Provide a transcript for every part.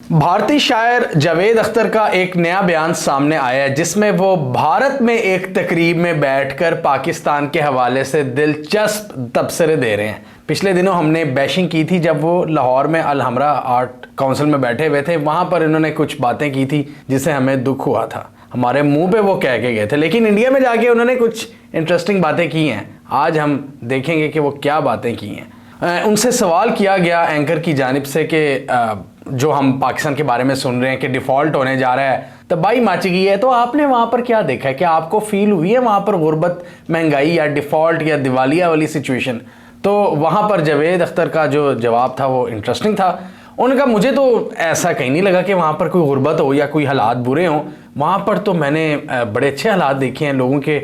भारतीय शायर जावेद अख्तर का एक नया बयान सामने आया है जिसमें वो भारत में एक तकरीब में बैठकर पाकिस्तान के हवाले से दिलचस्प तबसरे दे रहे हैं। पिछले दिनों हमने बैशिंग की थी जब वो लाहौर में अल हमरा आर्ट काउंसिल में बैठे हुए थे। वहाँ पर इन्होंने कुछ बातें की थी जिससे हमें दुख हुआ था, हमारे मुंह पे वो कह के गए थे। लेकिन इंडिया में जाके उन्होंने कुछ इंटरेस्टिंग बातें की हैं। आज हम देखेंगे कि वो क्या बातें की हैं। उनसे सवाल किया गया एंकर की जानिब से कि जो हम पाकिस्तान के बारे में सुन रहे हैं कि डिफ़ॉल्ट होने जा रहा है, तबाही मची गई है, तो आपने वहाँ पर क्या देखा है? क्या आपको फील हुई है वहाँ पर गुर्बत, महंगाई या डिफ़ॉल्ट या दिवालिया वाली सिचुएशन? तो वहाँ पर जावेद अख्तर का जो जवाब था वो इंटरेस्टिंग था। उनका मुझे तो ऐसा कहीं नहीं लगा कि वहाँ पर कोई गुर्बत हो या कोई हालात बुरे हों। वहाँ पर तो मैंने बड़े अच्छे हालात देखे हैं, लोगों के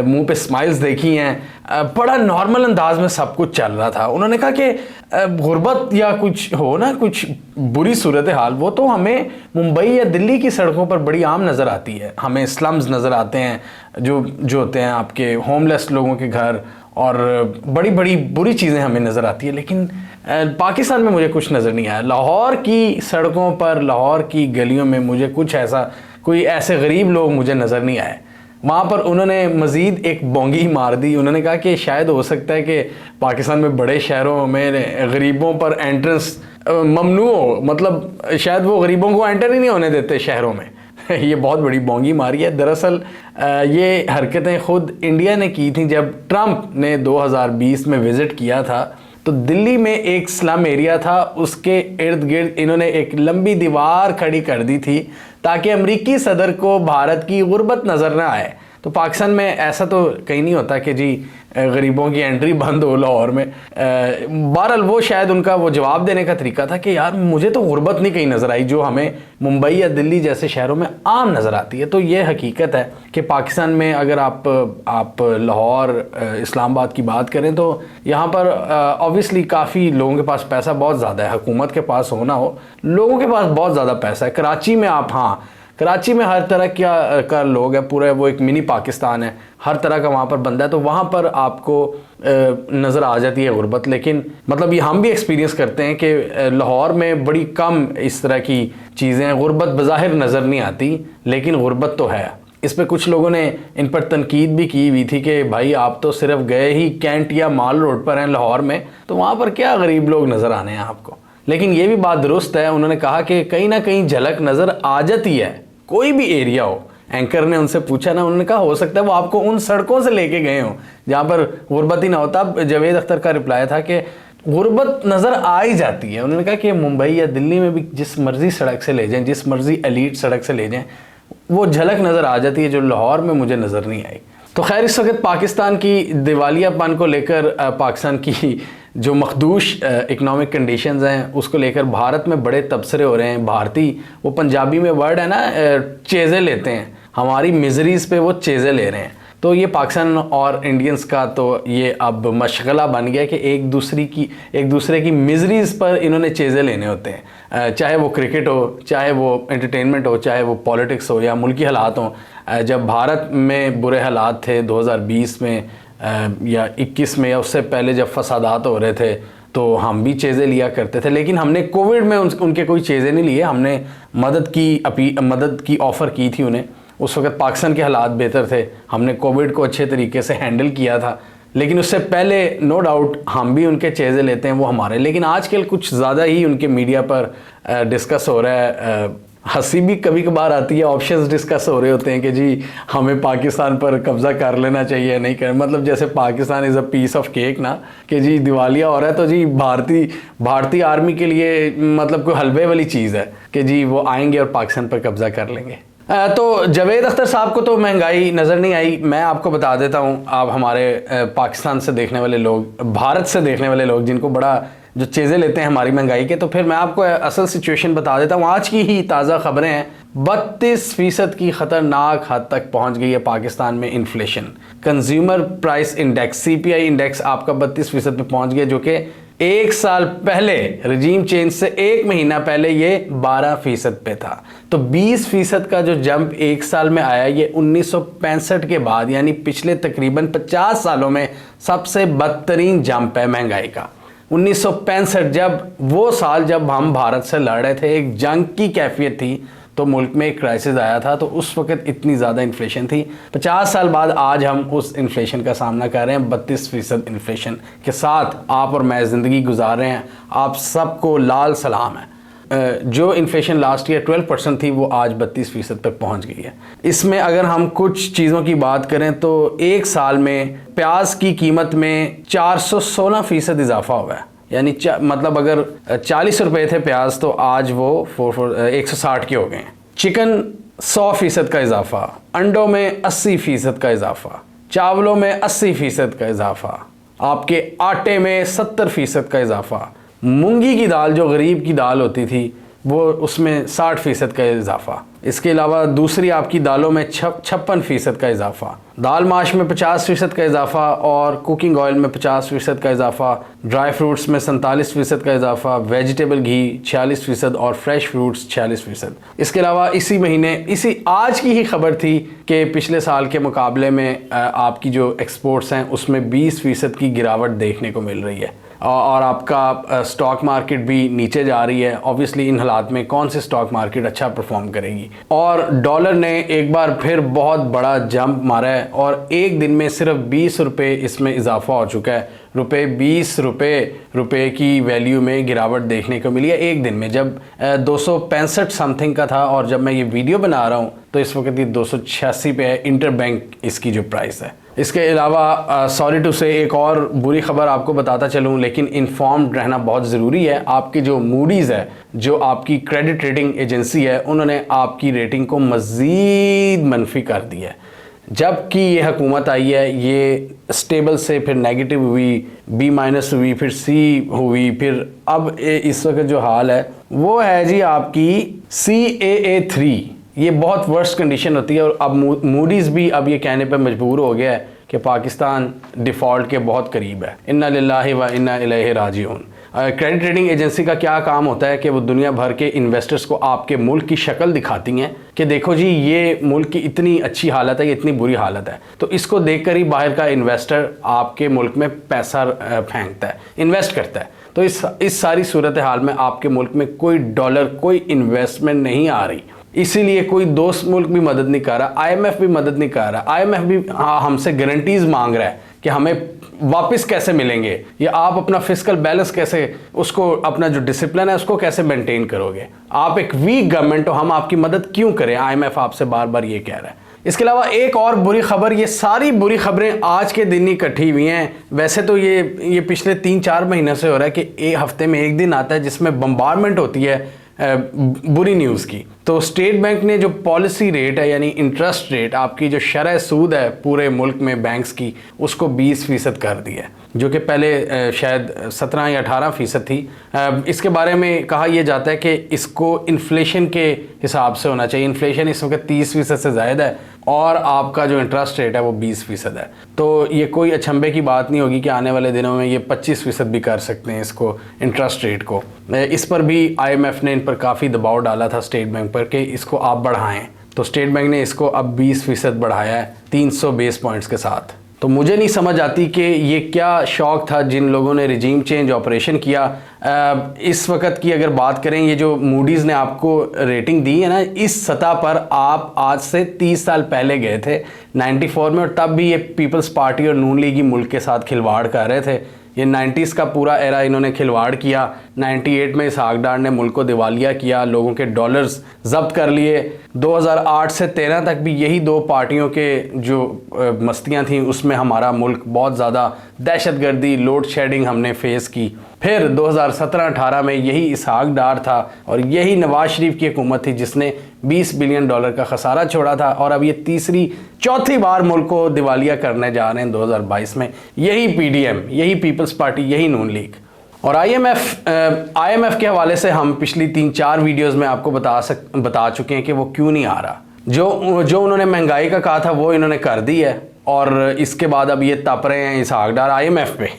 मुंह पे स्माइल्स देखी हैं, बड़ा नॉर्मल अंदाज में सब कुछ चल रहा था। उन्होंने कहा कि गुर्बत या कुछ हो ना, कुछ बुरी सूरत हाल, वो तो हमें मुंबई या दिल्ली की सड़कों पर बड़ी आम नज़र आती है। हमें स्लम्स नज़र आते हैं जो होते हैं आपके होमलेस लोगों के घर, और बड़ी बड़ी बुरी चीज़ें हमें नज़र आती है। लेकिन पाकिस्तान में मुझे कुछ नज़र नहीं आया। लाहौर की सड़कों पर, लाहौर की गलियों में मुझे कुछ ऐसा, कोई ऐसे गरीब लोग मुझे नज़र नहीं आए। वहाँ पर उन्होंने मज़ीद एक बोंगी मार दी। उन्होंने कहा कि शायद हो सकता है कि पाकिस्तान में बड़े शहरों में गरीबों पर एंट्रेंस ममनू हो, मतलब शायद वो गरीबों को एंटर ही नहीं होने देते शहरों में। ये बहुत बड़ी बोंगी मारी है। दरअसल ये हरकतें ख़ुद इंडिया ने की थी जब ट्रंप ने 2020 में विज़िट किया था। तो दिल्ली में एक स्लम एरिया था, उसके इर्द गिर्द इन्होंने एक लंबी दीवार खड़ी कर दी थी ताकि अमरीकी सदर को भारत की गुर्बत नज़र न आए। तो पाकिस्तान में ऐसा तो कहीं नहीं होता कि जी गरीबों की एंट्री बंद हो लाहौर में। बहरहाल वो शायद उनका वो जवाब देने का तरीका था कि यार मुझे तो गुर्बत नहीं कहीं नज़र आई जो हमें मुंबई या दिल्ली जैसे शहरों में आम नज़र आती है। तो ये हकीकत है कि पाकिस्तान में अगर आप लाहौर, इस्लामाबाद की बात करें तो यहाँ पर ऑब्वियसली काफ़ी लोगों के पास पैसा बहुत ज़्यादा है। हुकूमत के पास हो ना हो, लोगों के पास बहुत ज़्यादा पैसा है। कराची में कराची में हर तरह का लोग है, पूरा वो एक मिनी पाकिस्तान है, हर तरह का वहाँ पर बंदा है। तो वहाँ पर आपको नज़र आ जाती है गुर्बत। लेकिन मतलब ये हम भी एक्सपीरियंस करते हैं कि लाहौर में बड़ी कम इस तरह की चीज़ें हैं। गुर्बत बज़ाहिर नज़र नहीं आती लेकिन गुर्बत तो है। इस पर कुछ लोगों ने इन पर तनकीद भी की हुई थी कि भाई आप तो सिर्फ गए ही कैंट या माल रोड पर हैं लाहौर में, तो वहाँ पर क्या गरीब लोग नज़र आने हैं आपको। लेकिन ये भी बात दुरुस्त है, उन्होंने कहा कि कहीं ना कहीं झलक नज़र आ जाती है, कोई भी एरिया हो। एंकर ने उनसे पूछा ना, उन्होंने कहा हो सकता है वो आपको उन सड़कों से लेके गए हों जहाँ पर गुर्बत ही ना होता। जावेद अख्तर का रिप्लाई था कि गुर्बत नज़र आ ही जाती है। उन्होंने कहा कि मुंबई या दिल्ली में भी जिस मर्जी सड़क से ले जाएं, जिस मर्जी एलीट सड़क से ले जाएं, वो झलक नज़र आ जाती है जो लाहौर में मुझे नज़र नहीं आई। तो खैर, इस वक्त पाकिस्तान की दिवालियापन को लेकर, पाकिस्तान की जो मखदूश इकनॉमिक कंडीशंस हैं उसको लेकर भारत में बड़े तबसरे हो रहे हैं। भारतीय, वो पंजाबी में वर्ड है ना, चेज़े लेते हैं, हमारी मिजरीज़ पे वो चेज़े ले रहे हैं। तो ये पाकिस्तान और इंडियंस का तो ये अब मशगला बन गया कि एक दूसरे की मिजरीज़ पर इन्होंने चेज़े लेने होते हैं। चाहे वो क्रिकेट हो, चाहे वो एंटरटेनमेंट हो, चाहे वो पॉलिटिक्स हो या मुल्की हालात हों। जब भारत में बुरे हालात थे 2020 में या 21 में या उससे पहले जब फसादात हो रहे थे, तो हम भी चीज़ें लिया करते थे। लेकिन हमने कोविड में उनके कोई चीज़ें नहीं लिए, हमने मदद की ऑफ़र की थी उन्हें। उस वक्त पाकिस्तान के हालात बेहतर थे, हमने कोविड को अच्छे तरीके से हैंडल किया था। लेकिन उससे पहले नो डाउट हम भी उनके चीज़ें लेते हैं, वो हमारे। लेकिन आजकल कुछ ज़्यादा ही उनके मीडिया पर डिस्कस हो रहा है, हंसी भी कभी कभार आती है। ऑप्शंस डिस्कस हो रहे होते हैं कि जी हमें पाकिस्तान पर कब्ज़ा कर लेना चाहिए, नहीं कर, मतलब जैसे Pakistan is a piece of cake ना, कि जी दिवालिया हो रहा है तो जी भारतीय आर्मी के लिए मतलब कोई हलवे वाली चीज़ है कि जी वो आएंगे और पाकिस्तान पर कब्ज़ा कर लेंगे। तो जावेद अख्तर साहब को तो महंगाई नज़र नहीं आई। मैं आपको बता देता हूँ, आप हमारे पाकिस्तान से देखने वाले लोग, भारत से देखने वाले लोग जिनको बड़ा जो चीज़ें लेते हैं हमारी महंगाई के, तो फिर मैं आपको असल सिचुएशन बता देता हूँ। आज की ही ताज़ा खबरें हैं, 32% की ख़तरनाक हद तक पहुँच गई है पाकिस्तान में inflation. Consumer price index, CPI index आपका 32% पे पहुँच गया, जो कि एक साल पहले, रजीम चेंज से एक महीना पहले ये 12% पे था। तो 20% का जो जंप एक साल में आया, ये 1965 के बाद, यानी पिछले तकरीबन 50 सालों में सबसे बदतरीन जंप है महंगाई का। 1965 जब वो साल जब हम भारत से लड़ रहे थे, एक जंग की कैफियत थी, तो मुल्क में एक क्राइसिस आया था, तो उस वक्त इतनी ज़्यादा इन्फ्लेशन थी। 50 साल बाद आज हम उस इन्फ्लेशन का सामना कर रहे हैं। 32% इन्फ्लेशन के साथ आप और मैं ज़िंदगी गुजार रहे हैं। आप सबको लाल सलाम है। जो इन्फ्लेशन लास्ट ईयर 12% थी, वो आज 32% तक पहुंच गई है। इसमें अगर हम कुछ चीज़ों की बात करें तो एक साल में प्याज की कीमत में 416% इजाफा हुआ है। यानी मतलब अगर 40 रुपये थे प्याज, तो आज वो 160 के हो गए हैं। चिकन 100% का इजाफा, अंडों में 80% का इजाफा, चावलों में 80% का इजाफा, आपके आटे में 70% का इजाफा, मूंगी की दाल जो गरीब की दाल होती थी वो उसमें 60% का इजाफा। इसके अलावा दूसरी आपकी दालों में 56% का इजाफा, दाल माश में 50% का इजाफा और कुकिंग ऑयल में 50% का इजाफा, ड्राई फ्रूट्स में 47% का इजाफा, वेजिटेबल घी 46% और फ्रेश फ्रूट्स 46%। इसके अलावा इसी महीने इसी आज की ही खबर थी कि पिछले साल के मुकाबले में आपकी जो एक्सपोर्ट्स हैं उसमें 20% की गिरावट देखने को मिल रही है और आपका स्टॉक मार्केट भी नीचे जा रही है। ऑब्वियसली इन हालात में कौन सी स्टॉक मार्केट अच्छा परफॉर्म करेगी। और डॉलर ने एक बार फिर बहुत बड़ा जंप मारा है और एक दिन में सिर्फ 20 रुपये इसमें इजाफा हो चुका है। 20 रुपये की वैल्यू में गिरावट देखने को मिली है एक दिन में, जब 265 समथिंग का था और जब मैं ये वीडियो बना रहा हूँ तो इस वक्त ये 286 पे है इंटर बैंक इसकी जो प्राइस है। इसके अलावा सॉरी टू से एक और बुरी खबर आपको बताता चलूँ, लेकिन इन्फॉर्म्ड रहना बहुत ज़रूरी है। आपकी जो मूडीज़ है, जो आपकी क्रेडिट रेटिंग एजेंसी है, उन्होंने आपकी रेटिंग को मज़ीद मनफी कर दिया है। जबकि ये हुकूमत आई है, ये स्टेबल से फिर नेगेटिव हुई, B- हुई, फिर C हुई, फिर अब इस वक्त जो हाल है वो है जी आपकी CAA3। ये बहुत वर्स्ट कंडीशन होती है और अब मूडीज़ भी अब ये कहने पर मजबूर हो गया है कि पाकिस्तान डिफ़ॉल्ट के बहुत करीब है। इन्ना लिल्लाहि व इन्ना इलैहि राजिऊन। क्रेडिट रेटिंग एजेंसी का क्या काम होता है कि वो दुनिया भर के इन्वेस्टर्स को आपके मुल्क की शक्ल दिखाती हैं कि देखो जी ये मुल्क की इतनी अच्छी हालत है, ये इतनी बुरी हालत है। तो इसको देखकर ही बाहर का इन्वेस्टर आपके मुल्क में पैसा फेंकता है, इन्वेस्ट करता है। तो इस सारी सूरत हाल में आपके मुल्क में कोई डॉलर, कोई इन्वेस्टमेंट नहीं आ रही। इसीलिए कोई दोस्त मुल्क भी मदद नहीं कर रहा, IMF भी मदद नहीं कर रहा। IMF भी हमसे गारंटीज मांग रहा है कि हमें वापस कैसे मिलेंगे, या आप अपना फिस्कल बैलेंस कैसे, उसको अपना जो डिसिप्लिन है उसको कैसे मेंटेन करोगे। आप एक वीक गवर्नमेंट हो, हम आपकी मदद क्यों करें। IMF आपसे बार बार ये कह रहा है। इसके अलावा एक और बुरी खबर, ये सारी बुरी खबरें आज के दिन ही इकट्ठी हुई हैं। वैसे तो ये पिछले 3-4 महीने से हो रहा है कि एक हफ्ते में एक दिन आता है जिसमें बम्बारमेंट होती है बुरी न्यूज़ की। तो स्टेट बैंक ने जो पॉलिसी रेट है, यानी इंटरेस्ट रेट, आपकी जो शरह सूद है पूरे मुल्क में बैंक्स की, उसको 20% कर दिया है, जो कि पहले शायद 17 या 18% थी। इसके बारे में कहा यह जाता है कि इसको इन्फ्लेशन के हिसाब से होना चाहिए। इन्फ्लेशन इस वक्त 30% से ज़्यादा है और आपका जो इंटरेस्ट रेट है वो 20% है। तो ये कोई अचंभे की बात नहीं होगी कि आने वाले दिनों में ये 25% भी कर सकते हैं इसको, इंटरेस्ट रेट को। इस पर भी IMF ने इन पर काफ़ी दबाव डाला था स्टेट बैंक पर कि इसको आप बढ़ाएं। तो स्टेट बैंक ने इसको अब 20% बढ़ाया है 300 बेस पॉइंट्स के साथ। तो मुझे नहीं समझ आती कि ये क्या शौक था जिन लोगों ने रिजीम चेंज ऑपरेशन किया। इस वक्त की अगर बात करें, ये जो मूडीज़ ने आपको रेटिंग दी है ना, इस सतह पर आप आज से 30 साल पहले गए थे 94 में, और तब भी ये पीपल्स पार्टी और नून लीग ही मुल्क के साथ खिलवाड़ कर रहे थे। ये 90s का पूरा एरा इन्होंने खिलवाड़ किया। 98 में इसहाक डार ने मुल्क को दिवालिया किया, लोगों के डॉलर्स जब्त कर लिए। 2008 से 13 तक भी यही दो पार्टियों के जो मस्तियां थीं, उसमें हमारा मुल्क बहुत ज़्यादा दहशतगर्दी, लोड शेडिंग हमने फेस की। फिर 2017-18 में यही इसहाक डार था और यही नवाज शरीफ की हुकूमत थी जिसने $20 बिलियन का खसारा छोड़ा था, और अब ये चौथी बार मुल्क को दिवालिया करने जा रहे हैं 2022 में। यही PDM, यही पीपल्स पार्टी, यही नून लीग। और IMF के हवाले से हम पिछली 3-4 वीडियोस में आपको बता चुके हैं कि वो क्यों नहीं आ रहा। जो उन्होंने महंगाई का कहा था वो इन्होंने कर दी है, और इसके बाद अब ये तप रहे हैं इसहाक डार IMF पे।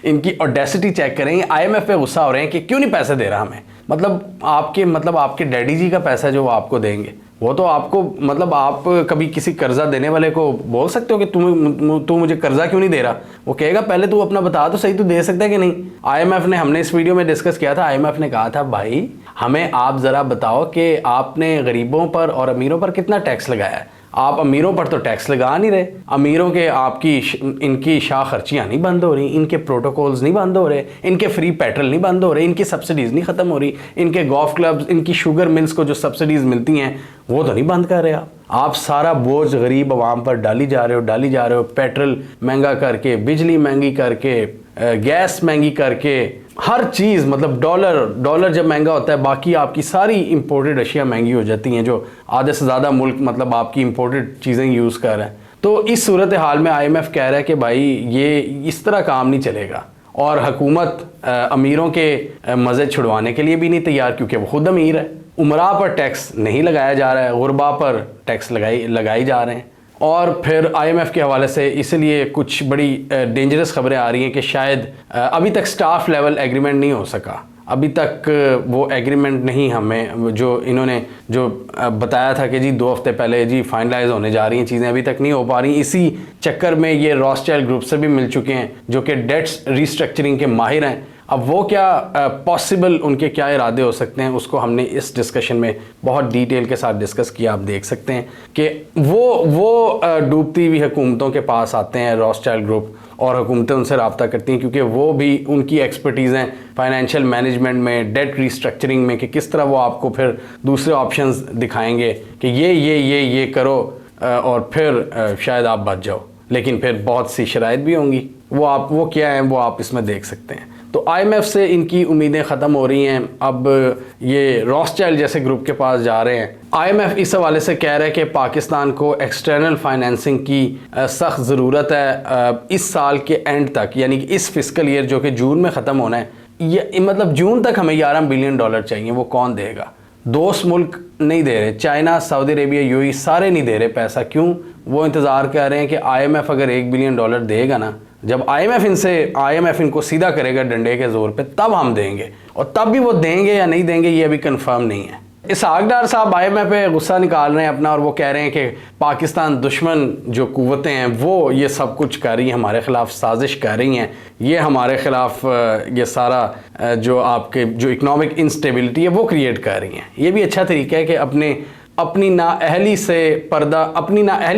इनकी ऑडेसिटी चेक करें, IMF पे गुस्सा हो रहे हैं कि क्यों नहीं पैसे दे रहा हमें। मतलब आपके डैडी जी का पैसा जो वो आपको देंगे, वो तो आपको मतलब आप कभी किसी कर्जा देने वाले को बोल सकते हो कि तू मुझे कर्जा क्यों नहीं दे रहा? वो कहेगा पहले तू अपना बता तो सही, तू दे सकता है कि नहीं? आईएमएफ ने, हमने इस वीडियो में डिस्कस किया था, आईएमएफ ने कहा था भाई हमें आप ज़रा बताओ कि आपने गरीबों पर और अमीरों पर कितना टैक्स लगाया है। आप अमीरों पर तो टैक्स लगा नहीं रहे, अमीरों के इनकी शाह खर्चियाँ नहीं बंद हो रही, इनके प्रोटोकॉल्स नहीं बंद हो रहे, इनके फ्री पेट्रोल नहीं बंद हो रहे, इनकी सब्सिडीज़ नहीं ख़त्म हो रही, इनके गोल्फ क्लब्स, इनकी शुगर मिल्स को जो सब्सिडीज़ मिलती हैं वो तो नहीं बंद कर रहे आप सारा बोझ गरीब आवाम पर डाली जा रहे हो, पेट्रोल महंगा करके, बिजली महंगी करके, गैस महंगी करके, हर चीज़ मतलब डॉलर जब महंगा होता है बाकी आपकी सारी इंपोर्टेड अशिया महंगी हो जाती हैं, जो आधे से ज़्यादा मुल्क मतलब आपकी इंपोर्टेड चीज़ें यूज़ कर रहे हैं। तो इस सूरत हाल में आईएमएफ कह रहा है कि भाई ये इस तरह काम नहीं चलेगा, और हुकूमत अमीरों के मज़े छुड़वाने के लिए भी नहीं तैयार, क्योंकि वो खुद अमीर है। उमरा पर टैक्स नहीं लगाया जा रहा है, गुरबा पर टैक्स लगाई जा रहे हैं। और फिर आईएमएफ के हवाले से इसलिए कुछ बड़ी डेंजरस खबरें आ रही हैं कि शायद अभी तक स्टाफ लेवल एग्रीमेंट नहीं हो सका, अभी तक वो एग्रीमेंट नहीं हमें जो इन्होंने जो बताया था कि जी 2 हफ्ते पहले जी फाइनलाइज होने जा रही हैं चीज़ें, अभी तक नहीं हो पा रही। इसी चक्कर में ये रॉथस्चाइल्ड ग्रुप से भी मिल चुके हैं जो कि डेट्स रिस्ट्रक्चरिंग के माहिर हैं। अब वो क्या पॉसिबल उनके क्या इरादे हो सकते हैं, उसको हमने इस डिस्कशन में बहुत डिटेल के साथ डिस्कस किया। आप देख सकते हैं कि वो डूबती हुई हुकूमतों के पास आते हैं रॉथस्चाइल्ड ग्रुप, और हुकूमतें उनसे रब्ता करती हैं क्योंकि वो भी उनकी एक्सपर्टीज़ हैं फाइनेंशियल मैनेजमेंट में, डेट रिस्ट्रक्चरिंग में, कि किस तरह वो आपको फिर दूसरे ऑप्शंस दिखाएंगे कि ये करो और फिर शायद आप बच जाओ, लेकिन फिर बहुत सी शराइत भी होंगी। वो क्या है वो आप इसमें देख सकते हैं। तो आईएमएफ से इनकी उम्मीदें ख़त्म हो रही हैं, अब ये रॉथस्चाइल्ड जैसे ग्रुप के पास जा रहे हैं। आईएमएफ इस हवाले से कह रहा है कि पाकिस्तान को एक्सटर्नल फाइनेंसिंग की सख्त ज़रूरत है इस साल के एंड तक, यानी कि इस फिस्कल ईयर जो कि जून में ख़त्म होना है, ये मतलब जून तक हमें $11 बिलियन चाहिए। वो कौन देगा? दोस्त मुल्क नहीं दे रहे, चाइना, सऊदी अरेबिया, यूएई सारे नहीं दे रहे पैसा। क्यों? वो इंतज़ार कर रहे हैं कि आईएमएफ अगर $1 बिलियन देगा ना, जब आईएमएफ इनको सीधा करेगा डंडे के जोर पे, तब हम देंगे, और तब भी वो देंगे या नहीं देंगे ये अभी कंफर्म नहीं है। इसहाक डार साहब आईएमएफ पे गुस्सा निकाल रहे हैं अपना, और वो कह रहे हैं कि पाकिस्तान दुश्मन जो कुव्वतें हैं वो ये सब कुछ कर रही हैं, हमारे ख़िलाफ़ साजिश कर रही हैं, ये हमारे ख़िलाफ़ ये सारा जो आपके जो इकनॉमिक इंस्टेबिलिटी है वो क्रिएट कर रही हैं। ये भी अच्छा तरीका है कि अपनी नाअहली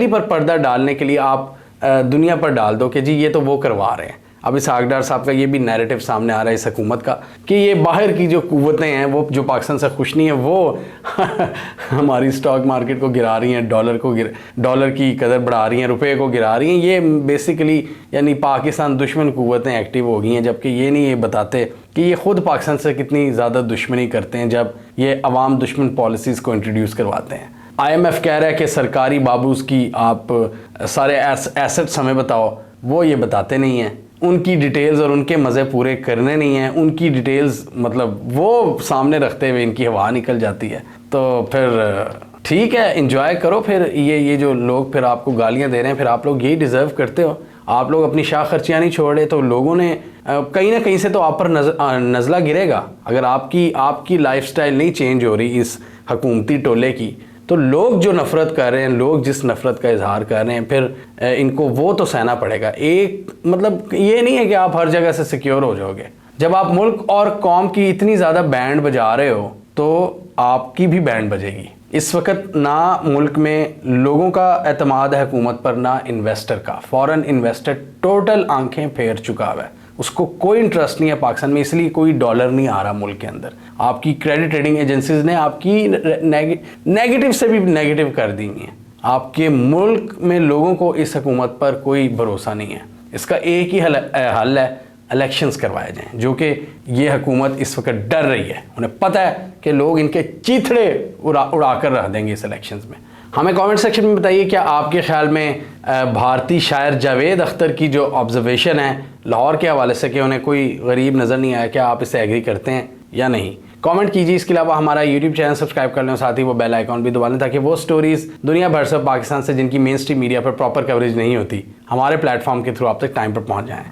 पर पर्दा डालने के लिए आप दुनिया पर डाल दो कि जी ये तो वो करवा रहे हैं। अब इसहाक डार साहब का ये भी नैरेटिव सामने आ रहा है इस हुकूमत का कि ये बाहर की जो कुव्वतें हैं वो जो पाकिस्तान से खुश नहीं है वो हमारी स्टॉक मार्केट को गिरा रही हैं, डॉलर की कदर बढ़ा रही हैं, रुपए को गिरा रही हैं। ये बेसिकली यानी पाकिस्तान दुश्मन कुव्वतें एक्टिव हो गई हैं, जबकि ये नहीं ये बताते कि ये ख़ुद पाकिस्तान से कितनी ज़्यादा दुश्मनी करते हैं जब ये अवाम दुश्मन पॉलिसीज़ को इंट्रोड्यूस करवाते हैं। आईएमएफ कह रहा है कि सरकारी बाबूज़ की आप सारे एसेट्स हमें बताओ, वो ये बताते नहीं हैं, उनकी डिटेल्स और उनके मज़े पूरे करने नहीं हैं, उनकी डिटेल्स मतलब वो सामने रखते हुए इनकी हवा निकल जाती है। तो फिर ठीक है, एंजॉय करो। फिर ये जो लोग फिर आपको गालियाँ दे रहे हैं, फिर आप लोग यही डिज़र्व करते हो। आप लोग अपनी शाह खर्चियाँ नहीं छोड़ रहे तो लोगों ने कहीं ना कहीं से तो आप पर नज़ला गिरेगा। अगर आपकी लाइफस्टाइल नहीं चेंज हो रही इस हुकूमती टोले की, तो लोग जो नफ़रत कर रहे हैं, लोग जिस नफ़रत का इजहार कर रहे हैं, फिर इनको वो तो सहना पड़ेगा। एक मतलब ये नहीं है कि आप हर जगह से सिक्योर हो जाओगे। जब आप मुल्क और कौम की इतनी ज़्यादा बैंड बजा रहे हो तो आपकी भी बैंड बजेगी। इस वक्त ना मुल्क में लोगों का एतमाद है हुकूमत पर, ना इन्वेस्टर का। फॉरेन इन्वेस्टर टोटल आंखें फेर चुका हुआ है, उसको कोई इंटरेस्ट नहीं है पाकिस्तान में, इसलिए कोई डॉलर नहीं आ रहा मुल्क के अंदर। आपकी क्रेडिट रेटिंग एजेंसीज ने आपकी नेगेटिव से भी नेगेटिव कर दी है। आपके मुल्क में लोगों को इस हुकूमत पर कोई भरोसा नहीं है। इसका एक ही हल है, इलेक्शंस करवाए जाएं, जो कि ये हुकूमत इस वक्त डर रही है। उन्हें पता है कि लोग इनके चीथड़े उड़ा कर रख देंगे इस इलेक्शंस में। हमें कमेंट सेक्शन में बताइए क्या आपके ख्याल में भारतीय शायर जावेद अख्तर की जो ऑब्जर्वेशन है लाहौर के हवाले से कि उन्हें कोई गरीब नज़र नहीं आया, क्या आप इसे एग्री करते हैं या नहीं? कमेंट कीजिए। इसके अलावा हमारा यूट्यूब चैनल सब्सक्राइब कर लें, साथ ही वो बेल आइकॉन भी दबा लें ताकि वो स्टोरीज़ दुनिया भर से पाकिस्तान से जिनकी मेन स्ट्रीम मीडिया पर प्रॉपर कवरेज नहीं होती, हमारे प्लेटफॉर्म के थ्रू आप तक टाइम पर पहुँच जाएँ।